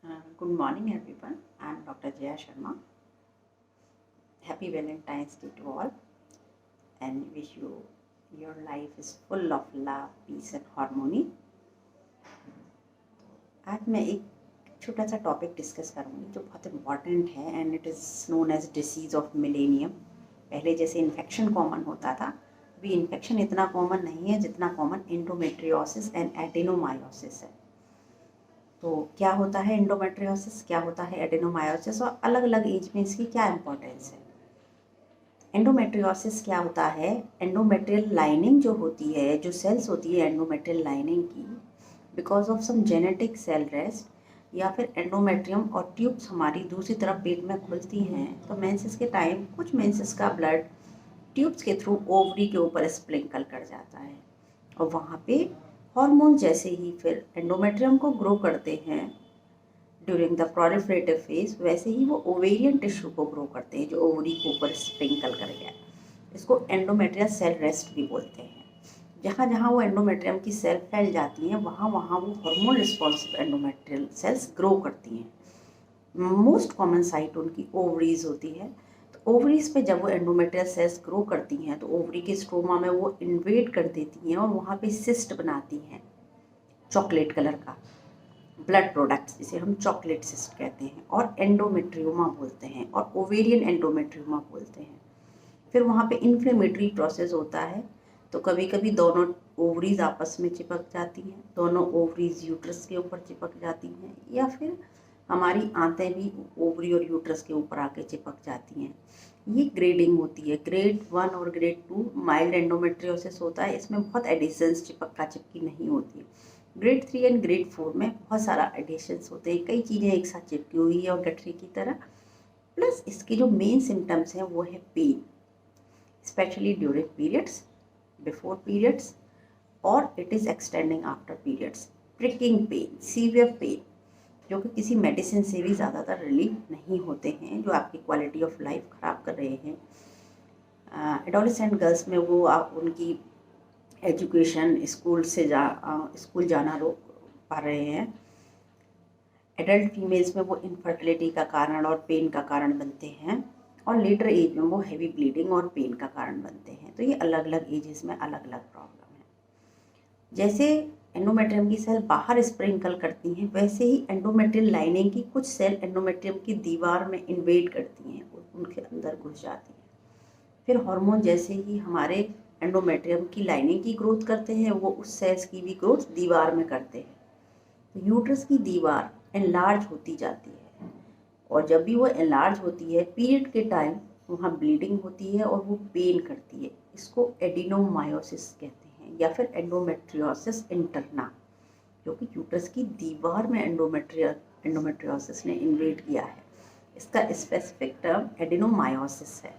Good morning, everyone. I'm Dr. Jaya Sharma. Happy Valentine's Day to all, and wish you your life is full of love, peace, and harmony. आज मैं एक छोटा सा topic discuss करूँगी जो बहुत important है and it is known as disease of millennium. पहले जैसे इन्फेक्शन कॉमन होता था, अभी इन्फेक्शन इतना कॉमन नहीं है जितना कॉमन एंडोमेट्रियोसिस एंड एडेनोमायोसिस है। तो क्या होता है एंडोमेट्रियोसिस, क्या होता है एडेनोमायोसिस और अलग अलग एज में इसकी क्या इम्पोर्टेंस है। एंडोमेट्रियोसिस क्या होता है? एंडोमेट्रियल लाइनिंग जो होती है, जो सेल्स होती है एंडोमेट्रियल लाइनिंग की, because of some genetic cell rest या फिर एंडोमेट्रियम और ट्यूब्स हमारी दूसरी तरफ पेट में खुलती हैं, तो मेंसेस के टाइम कुछ मेंसेस का ब्लड ट्यूब्स के थ्रू ओवरी के ऊपर स्प्रिंकल कर जाता है और वहाँ पे हार्मोन जैसे ही फिर एंडोमेट्रियम को ग्रो करते हैं ड्यूरिंग द प्रोलिफरेटिव फेज, वैसे ही वो ओवेरियन टिश्यू को ग्रो करते हैं जो ओवरी के ऊपर स्प्रिंकल कर गया। इसको एंडोमेट्रियल सेल रेस्ट भी बोलते हैं। जहाँ जहाँ वो एंडोमेट्रियम की सेल फैल जाती हैं वहाँ वहाँ वो hormone responsive endometrial cells grow करती हैं। मोस्ट कॉमन साइट उनकी ओवरीज होती है। तो ओवरीज पे जब वो एंडोमेट्रियल सेल्स ग्रो करती हैं तो ओवरी के स्ट्रोमा में वो इन्वेड कर देती हैं और वहाँ पे सिस्ट बनाती हैं चॉकलेट कलर का ब्लड प्रोडक्ट्स, जिसे हम चॉकलेट सिस्ट कहते हैं और एंडोमेट्रियोमा बोलते हैं और ओवेरियन एंडोमेट्रियोमा बोलते हैं। फिर वहाँ पे इन्फ्लेमेटरी प्रोसेस होता है, तो कभी कभी दोनों ओवरीज आपस में चिपक जाती हैं, दोनों ओवरीज यूट्रस के ऊपर चिपक जाती हैं, या फिर हमारी आंतें भी ओवरी और यूट्रस के ऊपर आके चिपक जाती हैं। ये ग्रेडिंग होती है। ग्रेड 1 और ग्रेड 2 माइल्ड एंडोमेट्रियोसिस होता है, इसमें बहुत एडिशंस चिपका चिपकी नहीं होती। ग्रेड 3 एंड ग्रेड 4 में बहुत सारा एडिशंस होते हैं, कई चीज़ें एक साथ चिपकी हुई है और गठरी की तरह। प्लस इसके जो मेन सिम्टम्स हैं वो है pain, specially during periods, before periods और it is extending after periods. Pricking pain, severe pain, जो कि किसी मेडिसिन से भी ज़्यादातर रिलीफ नहीं होते हैं, जो आपकी क्वालिटी ऑफ लाइफ ख़राब कर रहे हैं। एडोलेसेंट गर्ल्स में वो उनकी एजुकेशन, स्कूल जाना रोक पा रहे हैं। एडल्ट फीमेल्स में वो इनफर्टिलिटी का कारण और पेन का कारण बनते हैं और लेटर एज में वो हैवी ब्लीडिंग और पेन का कारण बनते हैं। तो ये अलग अलग एजेस में अलग अलग प्रॉब्लम है। जैसे एंडोमेट्रियम की सेल बाहर स्प्रिंकल करती हैं, वैसे ही एंडोमेट्रियल लाइनिंग की कुछ सेल एंडोमेट्रियम की दीवार में इन्वेड करती हैं, उनके अंदर घुस जाती हैं। फिर हार्मोन जैसे ही हमारे एंडोमेट्रियम की लाइनिंग की ग्रोथ करते हैं, वो उस सेल्स की भी ग्रोथ दीवार में करते हैं। तो यूट्रस की दीवार एनलार्ज होती जाती है और जब भी वो एनलार्ज होती है पीरियड के टाइम वहाँ ब्लीडिंग होती है और वो पेन करती है। इसको एडिनोमायोसिस कहते हैं या फिर एंडोमेट्रियोसिस इंटरना, जो कि यूट्रस की दीवार में एंडोमेट्रियोसिस ने इन्वेड किया है। इसका स्पेसिफिक टर्म एडिनोमायोसिस है।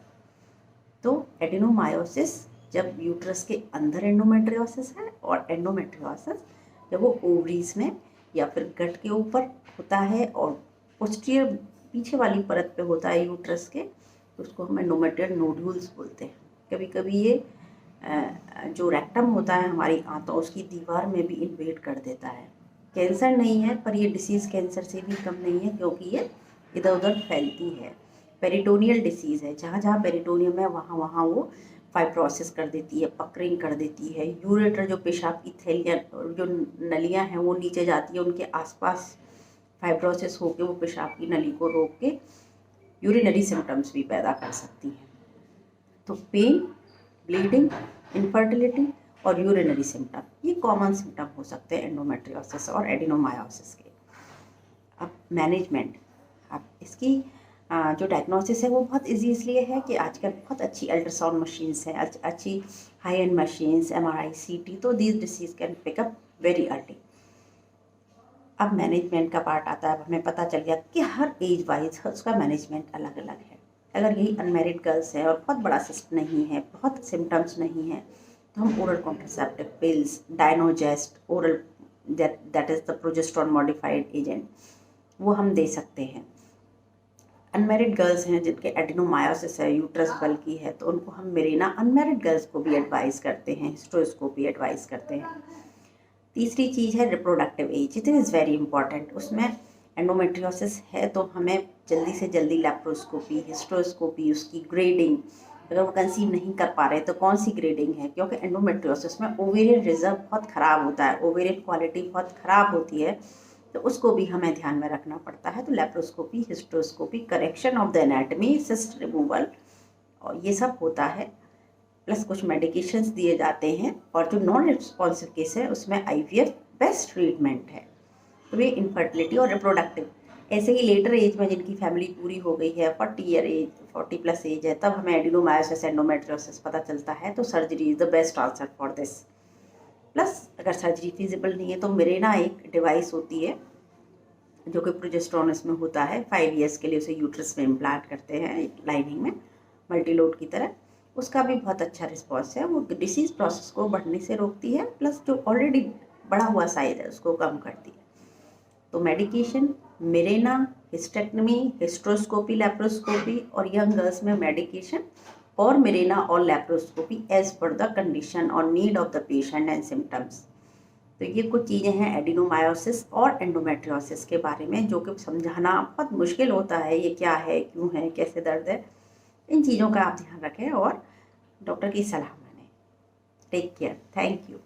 तो एडिनोमायोसिस जब यूट्रस के अंदर एंडोमेट्रियोसिस है और एंडोमेट्रियोसिस जब वो ओवरीज में या फिर गट के ऊपर होता है और पोस्टीरियर पीछे वाली परत पे होता है यूट्रस के, तो उसको हम एंडोमेट्रियल नोड्यूल्स बोलते हैं। कभी कभी ये जो रेक्टम होता है हमारी आंतों, उसकी दीवार में भी इन्वेड कर देता है। कैंसर नहीं है, पर ये डिसीज़ कैंसर से भी कम नहीं है क्योंकि ये इधर उधर फैलती है। पेरिटोनियल डिसीज़ है, जहाँ जहाँ पेरिटोनियम है वहाँ वहाँ वो फाइब्रोसिस कर देती है, पकरिंग कर देती है। यूरेटर जो पेशाब की थैलियाँ, जो नलियाँ हैं वो नीचे जाती है, उनके आसपास फाइब्रोसिस होकर वो पेशाब की नली को रोक के यूरिनरी सिम्टम्स भी पैदा कर सकती हैं। तो पेन, ब्लीडिंग, इनफर्टिलिटी और यूरिनरी सिम्टम, ये कॉमन सिम्टम हो सकते हैं एंडोमेट्रियोसिस और एडिनोमायोसिस के। अब मैनेजमेंट, अब इसकी जो डायग्नोसिस है वो बहुत इजी इसलिए है कि आजकल बहुत अच्छी अल्ट्रासाउंड मशीन्स हैं, अच्छी high and machines, MRI, CT, तो this disease can pick up very early. अब मैनेजमेंट का पार्ट आता है। अब हमें पता चल गया कि हर एज वाइज उसका मैनेजमेंट अलग अलग है। अगर यही अनमेरिड गर्ल्स है और बहुत बड़ा सिस्ट नहीं है, बहुत सिम्टम्स नहीं है, तो हम oral contraceptive pills, dienogest oral, that is the progesterone modified agent, वो हम दे सकते हैं। अनमेरिड गर्ल्स हैं जिनके एडिनोमायोसिस है, यूट्रस बल्की है, तो उनको हम मेरिना अनमेरिड गर्ल्स को भी एडवाइस करते हैं, हिस्ट्रोस्कोपी एडवाइस करते हैं। तीसरी चीज़ है reproductive age, it is very important. उसमें एंडोमेट्रियोसिस है तो हमें जल्दी से जल्दी लैप्रोस्कोपी, हिस्ट्रोस्कोपी, उसकी ग्रेडिंग, अगर वो कंसीव नहीं कर पा रहे तो कौन सी ग्रेडिंग है, क्योंकि एंडोमेट्रियोसिस में ओवेरियन रिजर्व बहुत ख़राब होता है, ओवेरियन क्वालिटी बहुत ख़राब होती है, तो उसको भी हमें ध्यान में रखना पड़ता है। तो laparoscopy, hysteroscopy, correction of the anatomy, cyst removal और ये सब होता है, प्लस कुछ मेडिकेशंस दिए जाते हैं, और जो नॉन रिस्पॉन्सिव केस है उसमें IVF बेस्ट ट्रीटमेंट है। तो ये इनफर्टिलिटी और रिप्रोडक्टिव, ऐसे ही लेटर एज में जिनकी फैमिली पूरी हो गई है, 40 प्लस एज है, तब हमें एडिनोमायोसिस, एंडोमेट्रियोसिस पता चलता है, तो surgery is the best answer for this. Plus अगर सर्जरी फिजिबल नहीं है तो मिरेना एक डिवाइस होती है जो कि प्रोजेस्टेरोन इसमें होता है, 5 ईयर्स के लिए उसे यूट्रस में इम्प्लांट करते हैं लाइनिंग में मल्टीलोड की तरह, उसका भी बहुत अच्छा रिस्पॉन्स है। वो डिसीज़ प्रोसेस को बढ़ने से रोकती है, प्लस जो ऑलरेडी बढ़ा हुआ साइज है उसको कम करती है। तो medication Mirena, hysterectomy, hysteroscopy, laparoscopy, और यंग गर्ल्स में मेडिकेशन और मिरेना और laparoscopy as per the condition और need of the patient and symptoms. तो ये कुछ चीज़ें हैं एडिनोमायोसिस और एंडोमेट्रियोसिस के बारे में, जो कि समझाना बहुत मुश्किल होता है, ये क्या है, क्यों है, कैसे दर्द है। इन चीज़ों का आप ध्यान रखें और डॉक्टर की सलाह मानें। Take care, thank you.